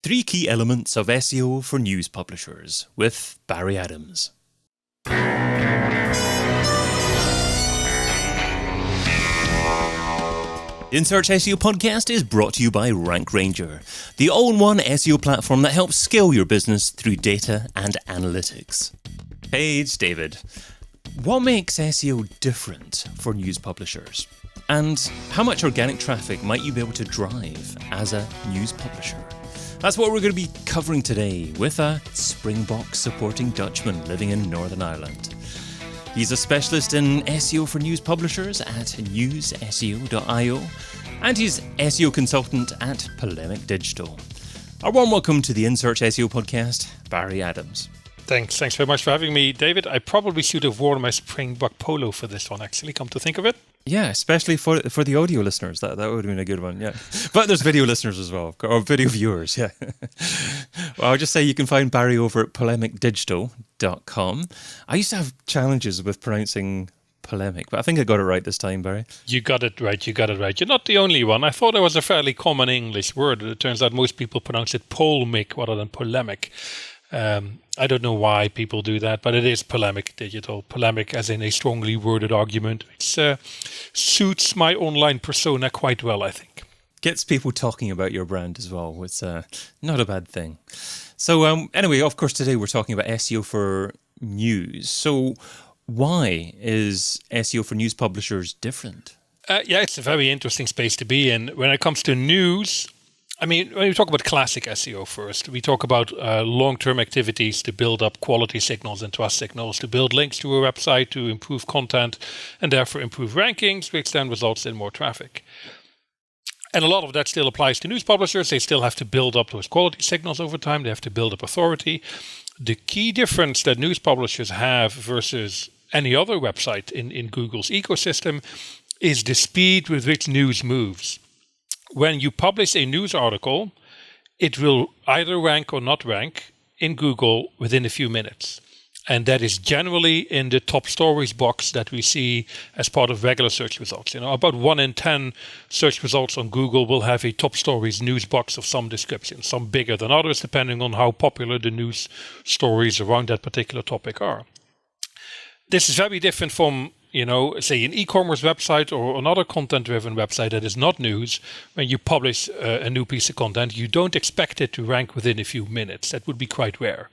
Three key elements of SEO for news publishers with Barry Adams. In Search SEO podcast is brought to you by Rank Ranger, the all-in-one SEO platform that helps scale your business through data and analytics. Hey, it's David. What makes SEO different for news publishers? And how much organic traffic might you be able to drive as a news publisher? That's what we're going to be covering today with a Springbok supporting Dutchman living in Northern Ireland. He's a specialist in SEO for news publishers at newsseo.io, and he's SEO consultant at Polemic Digital. A warm welcome to the In Search SEO podcast, Barry Adams. Thanks very much for having me, David. I probably should have worn my Springbok polo for this one, actually, come to think of it. Yeah, especially for the audio listeners. That would have been a good one, yeah. But there's video listeners as well, or video viewers, yeah. Well, I'll just say you can find Barry over at polemicdigital.com. I used to have challenges with pronouncing polemic, but I think I got it right this time, Barry. You got it right. You're not the only one. I thought it was a fairly common English word. It turns out most people pronounce it polemic rather than polemic. I don't know why people do that, but it is Polemic Digital. Polemic as in a strongly worded argument, which suits my online persona quite well, I think. Gets people talking about your brand as well. It's not a bad thing. So anyway, of course, today we're talking about SEO for news. So why is SEO for news publishers different? Yeah, it's a very interesting space to be in. When it comes to news, I mean, when we talk about classic SEO first, we talk about long-term activities to build up quality signals and trust signals, to build links to a website, to improve content, and therefore improve rankings, which then results in more traffic. And a lot of that still applies to news publishers. They still have to build up those quality signals over time. They have to build up authority. The key difference that news publishers have versus any other website in Google's ecosystem is the speed with which news moves. When you publish a news article, it will either rank or not rank in Google within a few minutes. And that is generally in the top stories box that we see as part of regular search results. You know, about 1 in 10 search results on Google will have a top stories news box of some description, some bigger than others, depending on how popular the news stories around that particular topic are. This is very different from, say an e-commerce website or another content-driven website that is not news. When you publish a new piece of content, you don't expect it to rank within a few minutes. That would be quite rare.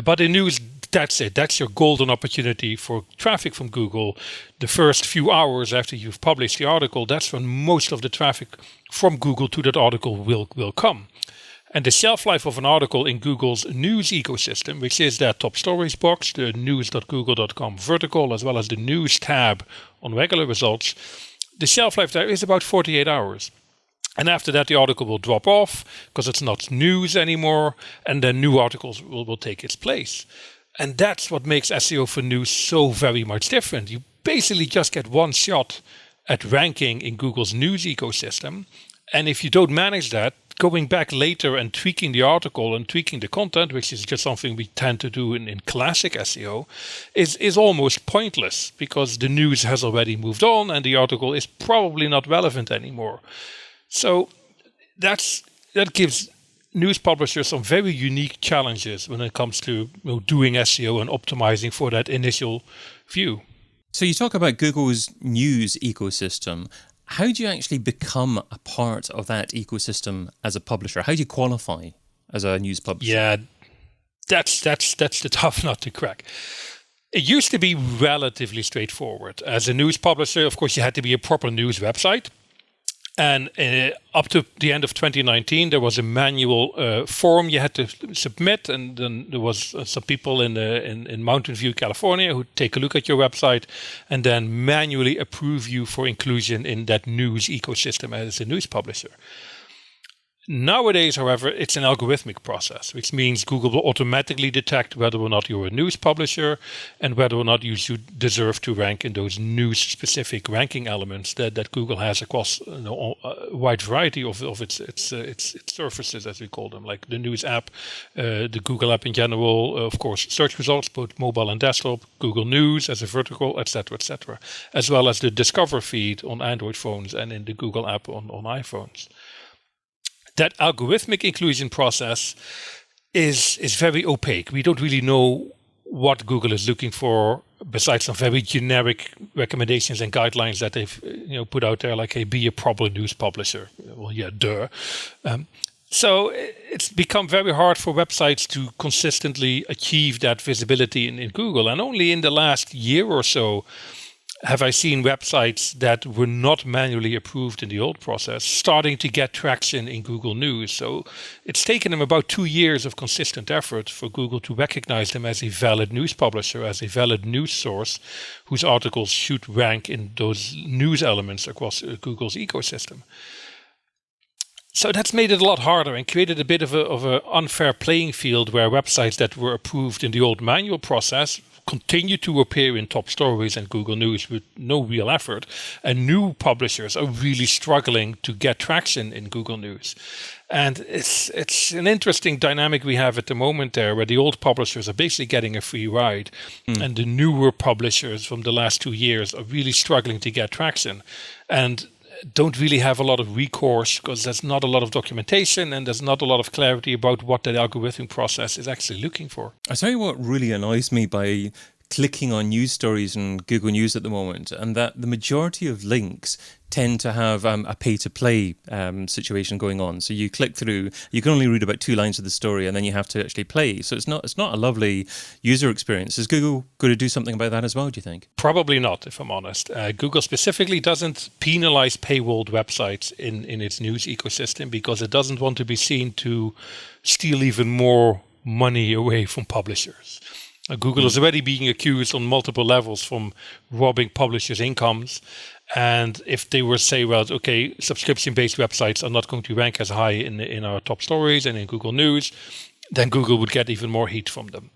But in news, that's it. That's your golden opportunity for traffic from Google. The first few hours after you've published the article, that's when most of the traffic from Google to that article will come. And the shelf life of an article in Google's news ecosystem, which is that top stories box, the news.google.com vertical, as well as the news tab on regular results, the shelf life there is about 48 hours. And after that, the article will drop off because it's not news anymore, and then new articles will take its place. And that's what makes SEO for news so very much different. You basically just get one shot at ranking in Google's news ecosystem. And if you don't manage that, going back later and tweaking the article and tweaking the content, which is just something we tend to do in classic SEO, is almost pointless because the news has already moved on and the article is probably not relevant anymore. So that gives news publishers some very unique challenges when it comes to doing SEO and optimizing for that initial view. So you talk about Google's news ecosystem. How do you actually become a part of that ecosystem as a publisher? How do you qualify as a news publisher? Yeah, that's the tough nut to crack. It used to be relatively straightforward. As a news publisher, of course, you had to be a proper news website. And up to the end of 2019, there was a manual form you had to submit, and then there was some people in Mountain View, California, who take a look at your website and then manually approve you for inclusion in that news ecosystem as a news publisher. Nowadays, however, it's an algorithmic process, which means Google will automatically detect whether or not you're a news publisher and whether or not you should deserve to rank in those news-specific ranking elements that Google has across a wide variety of its surfaces, as we call them, like the News app, the Google app in general, of course, search results, both mobile and desktop, Google News as a vertical, etc., as well as the Discover feed on Android phones and in the Google app on iPhones. That algorithmic inclusion process is very opaque. We don't really know what Google is looking for, besides some very generic recommendations and guidelines that they've put out there, like, hey, be a proper news publisher. Well, yeah, duh. So it's become very hard for websites to consistently achieve that visibility in Google. And only in the last year or so have I seen websites that were not manually approved in the old process starting to get traction in Google News. So it's taken them about 2 years of consistent effort for Google to recognize them as a valid news publisher, as a valid news source whose articles should rank in those news elements across Google's ecosystem. So that's made it a lot harder and created a bit of an unfair playing field where websites that were approved in the old manual process continue to appear in top stories and Google News with no real effort. And new publishers are really struggling to get traction in Google News. And it's an interesting dynamic we have at the moment there, where the old publishers are basically getting a free ride. And the newer publishers from the last 2 years are really struggling to get traction. And don't really have a lot of recourse because there's not a lot of documentation and there's not a lot of clarity about what that algorithmic process is actually looking for. I tell you what really annoys me by clicking on news stories in Google News at the moment, and that the majority of links tend to have a pay-to-play situation going on. So you click through, you can only read about 2 lines of the story, and then you have to actually play. So it's not a lovely user experience. Is Google going to do something about that as well, do you think? Probably not, if I'm honest. Google specifically doesn't penalize paywalled websites in its news ecosystem because it doesn't want to be seen to steal even more money away from publishers. Google is already being accused on multiple levels from robbing publishers' incomes. And if they were to say, well, okay, subscription-based websites are not going to rank as high in our top stories and in Google News, then Google would get even more heat from them.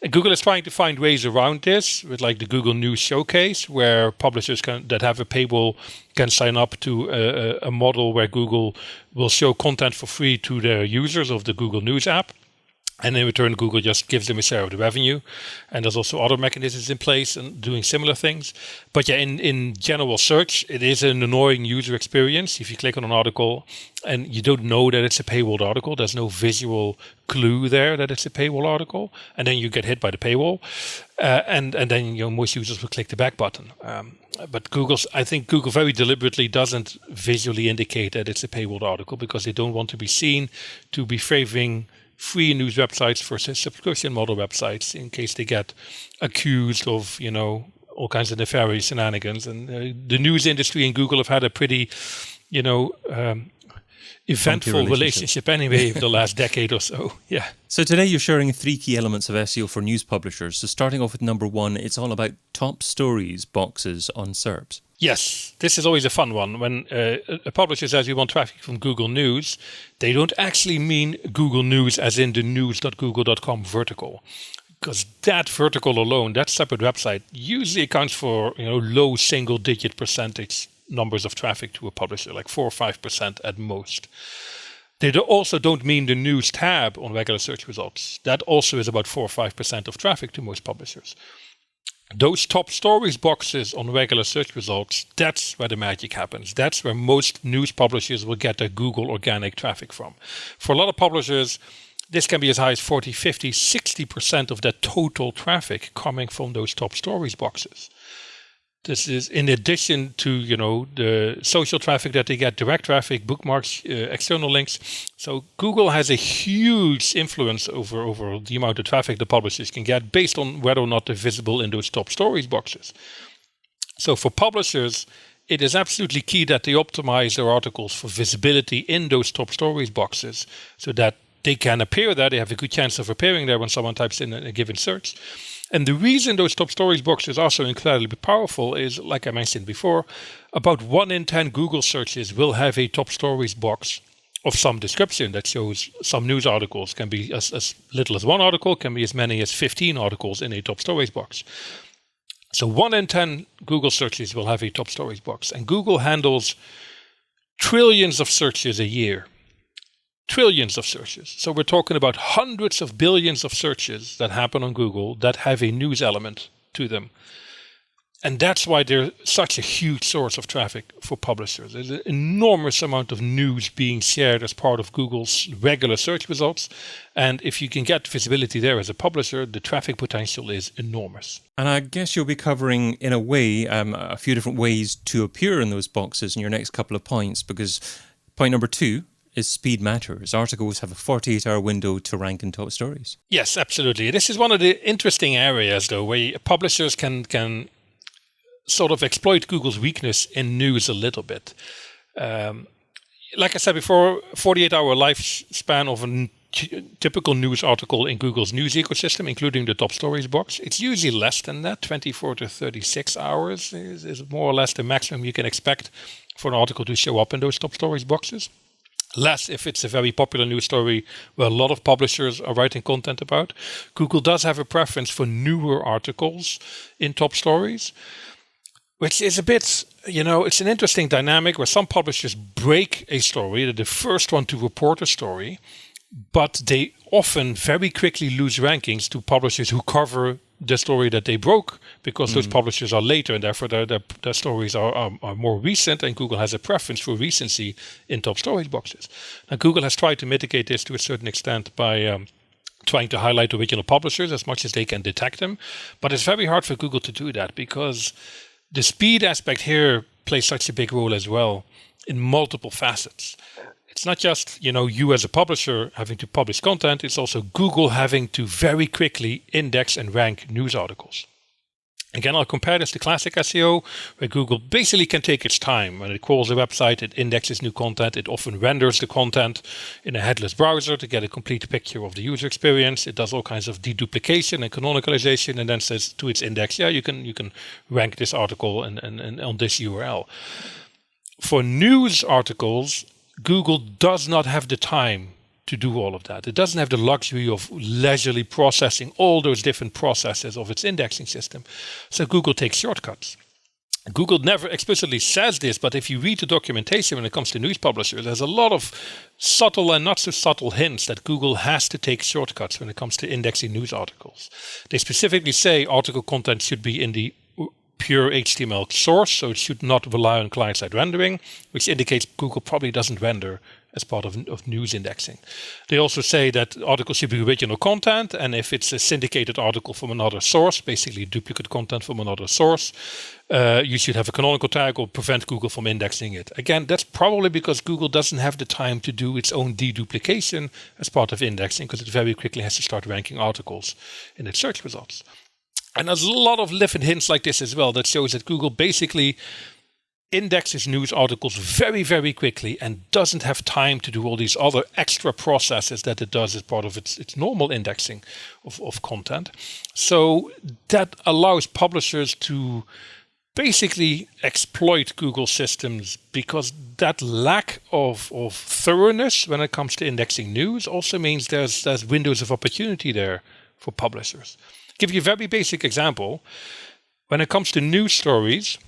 And Google is trying to find ways around this with like the Google News Showcase, where publishers that have a paywall can sign up to a model where Google will show content for free to their users of the Google News app. And in return, Google just gives them a share of the revenue. And there's also other mechanisms in place and doing similar things. But yeah, in general search, it is an annoying user experience. If you click on an article and you don't know that it's a paywalled article, there's no visual clue there that it's a paywall article. And then you get hit by the paywall. And then most users will click the back button. But I think Google very deliberately doesn't visually indicate that it's a paywalled article because they don't want to be seen to be favoring free news websites versus subscription model websites in case they get accused of, all kinds of nefarious shenanigans. And the news industry and Google have had a pretty, eventful relationship anyway over the last decade or so. Yeah. So today you're sharing 3 key elements of SEO for news publishers. So starting off with number 1, it's all about top stories boxes on SERPs. Yes, this is always a fun one. When a publisher says we want traffic from Google News, they don't actually mean Google News as in the news.google.com vertical. Because that vertical alone, that separate website, usually accounts for low single-digit percentage numbers of traffic to a publisher, like 4 or 5% at most. They also don't mean the news tab on regular search results. That also is about 4 or 5% of traffic to most publishers. Those top stories boxes on regular search results, that's where the magic happens. That's where most news publishers will get their Google organic traffic from. For a lot of publishers, this can be as high as 40, 50, 60% of their total traffic coming from those top stories boxes. This is in addition to, the social traffic that they get, direct traffic, bookmarks, external links. So Google has a huge influence over the amount of traffic the publishers can get based on whether or not they're visible in those top stories boxes. So for publishers, it is absolutely key that they optimize their articles for visibility in those top stories boxes so that they can appear there. They have a good chance of appearing there when someone types in a given search. And the reason those top stories boxes are so incredibly powerful is, like I mentioned before, about 1 in 10 Google searches will have a top stories box of some description that shows some news articles. Can be as little as 1 article, can be as many as 15 articles in a top stories box. So 1 in 10 Google searches will have a top stories box. And Google handles trillions of searches a year. Trillions of searches. So we're talking about hundreds of billions of searches that happen on Google that have a news element to them. And that's why they're such a huge source of traffic for publishers. There's an enormous amount of news being shared as part of Google's regular search results. And if you can get visibility there as a publisher, the traffic potential is enormous. And I guess you'll be covering, in a way, a few different ways to appear in those boxes in your next couple of points, because point number 2 is speed matters. Articles have a 48-hour window to rank in top stories. Yes, absolutely. This is one of the interesting areas, though, where publishers can sort of exploit Google's weakness in news a little bit. Like I said before, 48-hour lifespan of a typical news article in Google's news ecosystem, including the top stories box. It's usually less than that. 24 to 36 hours is more or less the maximum you can expect for an article to show up in those top stories boxes. Less if it's a very popular news story where a lot of publishers are writing content about. Google does have a preference for newer articles in top stories, which is a bit, it's an interesting dynamic where some publishers break a story. They're the first one to report a story, but they often very quickly lose rankings to publishers who cover the story that they broke, because those publishers are later and therefore their stories are more recent, and Google has a preference for recency in top storage boxes. Now, Google has tried to mitigate this to a certain extent by trying to highlight original publishers as much as they can detect them, but it's very hard for Google to do that because the speed aspect here plays such a big role as well in multiple facets. It's not just, you as a publisher having to publish content, it's also Google having to very quickly index and rank news articles. Again, I'll compare this to classic SEO, where Google basically can take its time. When it crawls a website, it indexes new content, it often renders the content in a headless browser to get a complete picture of the user experience. It does all kinds of deduplication and canonicalization, and then says to its index, you can rank this article and on this URL. For news articles, Google does not have the time to do all of that. It doesn't have the luxury of leisurely processing all those different processes of its indexing system. So Google takes shortcuts. Google never explicitly says this, but if you read the documentation when it comes to news publishers, there's a lot of subtle and not so subtle hints that Google has to take shortcuts when it comes to indexing news articles. They specifically say article content should be in the pure HTML source, so it should not rely on client-side rendering, which indicates Google probably doesn't render as part of news indexing. They also say that articles should be original content, and if it's a syndicated article from another source, basically duplicate content from another source, you should have a canonical tag or prevent Google from indexing it. Again, that's probably because Google doesn't have the time to do its own deduplication as part of indexing, because it very quickly has to start ranking articles in its search results. And there's a lot of different hints like this as well that shows that Google basically indexes news articles very, very quickly and doesn't have time to do all these other extra processes that it does as part of its normal indexing of content. So that allows publishers to basically exploit Google systems, because that lack of thoroughness when it comes to indexing news also means there's windows of opportunity there for publishers. Give you a very basic example. When it comes to news stories,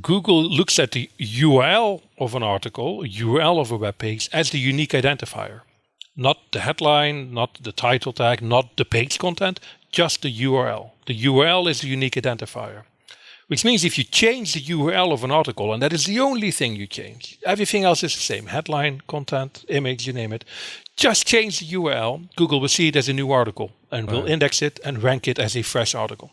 Google looks at the URL of an article, URL of a web page, as the unique identifier. Not the headline, not the title tag, not the page content, just the URL. The URL is the unique identifier. Which means if you change the URL of an article, and that is the only thing you change, everything else is the same, headline, content, image, you name it, just change the URL, Google will see it as a new article and will index it and rank it as a fresh article.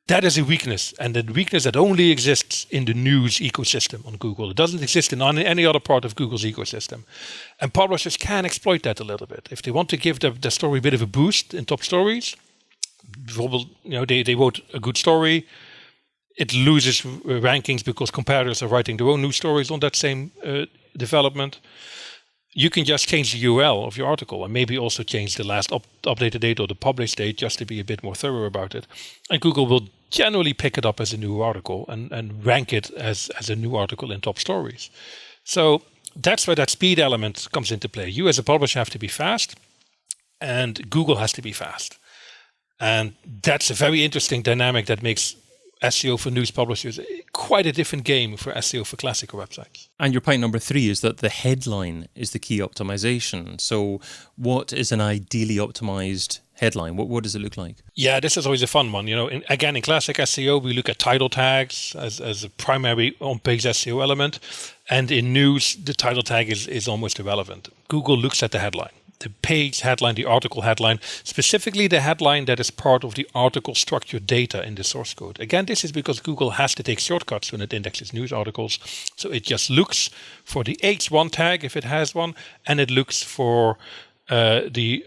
That is a weakness, and a weakness that only exists in the news ecosystem on Google. It doesn't exist in any other part of Google's ecosystem. And publishers can exploit that a little bit. If they want to give the story a bit of a boost in top stories, they wrote a good story, it loses rankings because competitors are writing their own news stories on that same development. You can just change the URL of your article and maybe also change the last updated date or the published date just to be a bit more thorough about it. And Google will generally pick it up as a new article and rank it as a new article in top stories. So that's where that speed element comes into play. You as a publisher have to be fast, and Google has to be fast. And that's a very interesting dynamic that makes SEO for news publishers quite a different game for SEO for classical websites. And your point number 3 is that the headline is the key optimization. So what is an ideally optimized headline? What does it look like? Yeah, this is always a fun one. Again, in classic SEO, we look at title tags as a primary on-page SEO element. And in news, the title tag is almost irrelevant. Google looks at the headline, the page headline, the article headline, specifically the headline that is part of the article structured data in the source code. Again, this is because Google has to take shortcuts when it indexes news articles. So it just looks for the H1 tag, if it has one, and it looks for the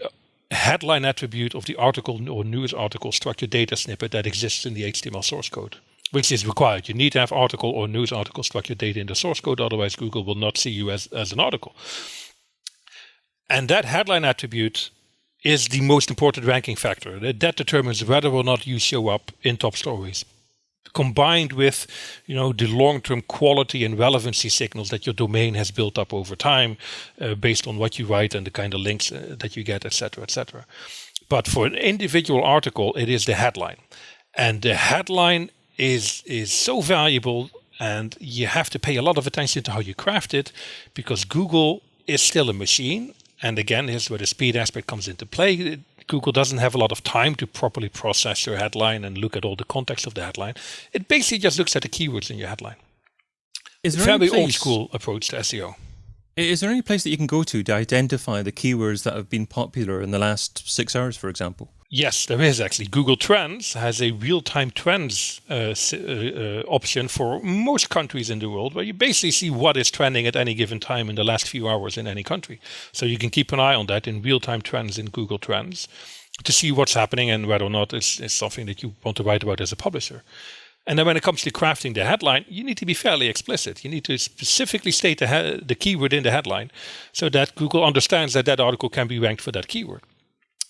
headline attribute of the article or news article structured data snippet that exists in the HTML source code, which is required. You need to have article or news article structured data in the source code, otherwise Google will not see you as an article. And that headline attribute is the most important ranking factor. That determines whether or not you show up in top stories, combined with the long-term quality and relevancy signals that your domain has built up over time based on what you write and the kind of links that you get, etc., etc. But for an individual article, it is the headline. And the headline is so valuable, and you have to pay a lot of attention to how you craft it, because Google is still a machine. And again, here's where the speed aspect comes into play. Google doesn't have a lot of time to properly process your headline and look at all the context of the headline. It basically just looks at the keywords in your headline. It's a very old school approach to SEO. Is there any place that you can go to identify the keywords that have been popular in the last 6 hours, for example? Yes, there is actually. Google Trends has a real-time trends option for most countries in the world, where you basically see what is trending at any given time in the last few hours in any country. So you can keep an eye on that in real-time trends in Google Trends to see what's happening and whether or not it's something that you want to write about as a publisher. And then when it comes to crafting the headline, you need to be fairly explicit. You need to specifically state the keyword in the headline so that Google understands that article can be ranked for that keyword.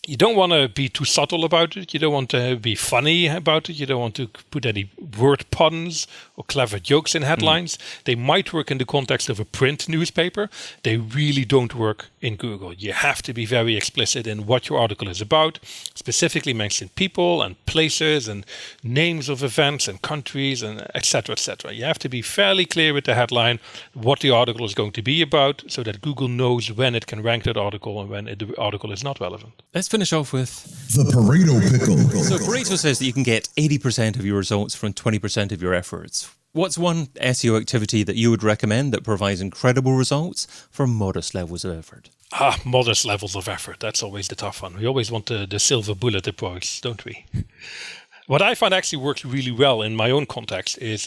You don't want to be too subtle about it. You don't want to be funny about it. You don't want to put any word puns or clever jokes in headlines. They might work in the context of a print newspaper. They really don't work in Google. You have to be very explicit in what your article is about, specifically mention people and places and names of events and countries and etc., etc. You have to be fairly clear with the headline what the article is going to be about so that Google knows when it can rank that article and when the article is not relevant. Let's finish off with the Pareto Pickle. So Pareto says that you can get 80% of your results from 20% of your efforts. What's one SEO activity that you would recommend that provides incredible results for modest levels of effort? Modest levels of effort. That's always the tough one. We always want the silver bullet approach, don't we? What I find actually works really well in my own context is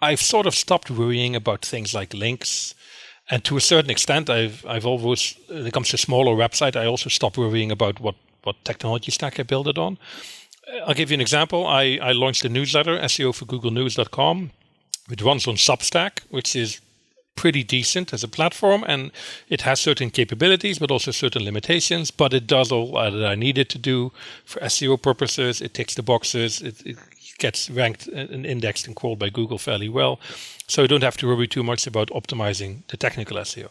I've sort of stopped worrying about things like links. And to a certain extent, I've always, when it comes to smaller website, I also stopped worrying about what technology stack I build it on. I'll give you an example. I launched a newsletter, SEO for GoogleNews.com, which runs on Substack, which is pretty decent as a platform, and it has certain capabilities, but also certain limitations, but it does all that I need it to do for SEO purposes. It ticks the boxes. It gets ranked and indexed and crawled by Google fairly well. So you don't have to worry too much about optimizing the technical SEO.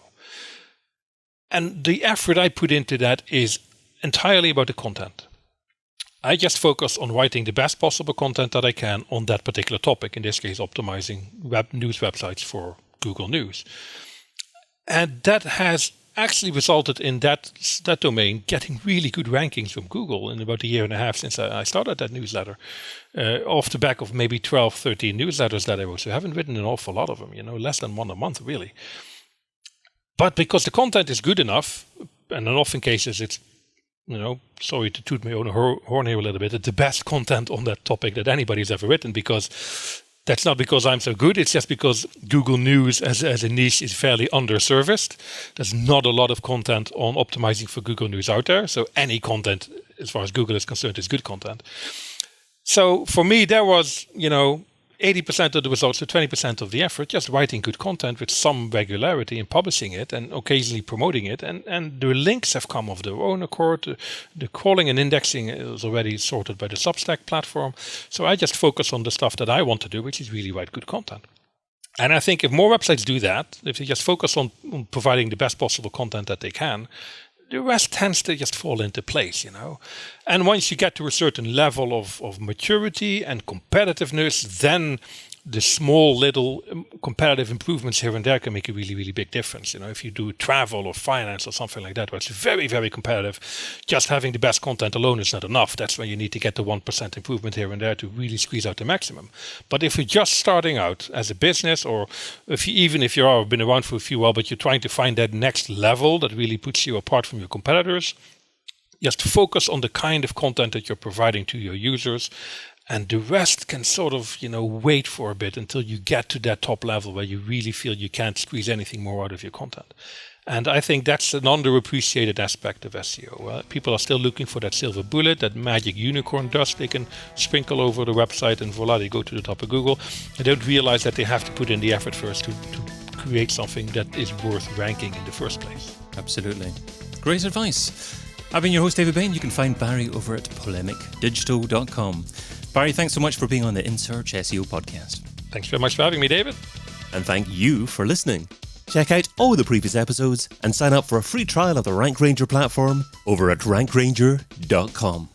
And the effort I put into that is entirely about the content. I just focus on writing the best possible content that I can on that particular topic, in this case, optimizing news websites for Google News. And that has actually resulted in that domain getting really good rankings from Google in about a year and a half since I started that newsletter, off the back of maybe 12, 13 newsletters that I wrote. So I haven't written an awful lot of them, less than one a month, really. But because the content is good enough, and in often cases it's, sorry to toot my own horn here a little bit, it's the best content on that topic that anybody's ever written, because that's not because I'm so good. It's just because Google News as a niche is fairly underserviced. There's not a lot of content on optimizing for Google News out there. So any content, as far as Google is concerned, is good content. So for me, there was, 80% of the results to 20% of the effort, just writing good content with some regularity and publishing it and occasionally promoting it. And the links have come of their own accord. The crawling and indexing is already sorted by the Substack platform. So I just focus on the stuff that I want to do, which is really write good content. And I think if more websites do that, if they just focus on providing the best possible content that they can, the rest tends to just fall into place, And once you get to a certain level of maturity and competitiveness, then the small little competitive improvements here and there can make a really, really big difference. If you do travel or finance or something like that, where it's very, very competitive, just having the best content alone is not enough. That's when you need to get the 1% improvement here and there to really squeeze out the maximum. But if you're just starting out as a business, or even if you've been around for a few while, but you're trying to find that next level that really puts you apart from your competitors, just focus on the kind of content that you're providing to your users. And the rest can sort of, wait for a bit until you get to that top level where you really feel you can't squeeze anything more out of your content. And I think that's an underappreciated aspect of SEO. People are still looking for that silver bullet, that magic unicorn dust they can sprinkle over the website and voila, they go to the top of Google. They don't realize that they have to put in the effort first to create something that is worth ranking in the first place. Absolutely. Great advice. I've been your host, David Bain. You can find Barry over at polemicdigital.com. Barry, thanks so much for being on the In Search SEO podcast. Thanks very much for having me, David. And thank you for listening. Check out all the previous episodes and sign up for a free trial of the Rank Ranger platform over at rankranger.com.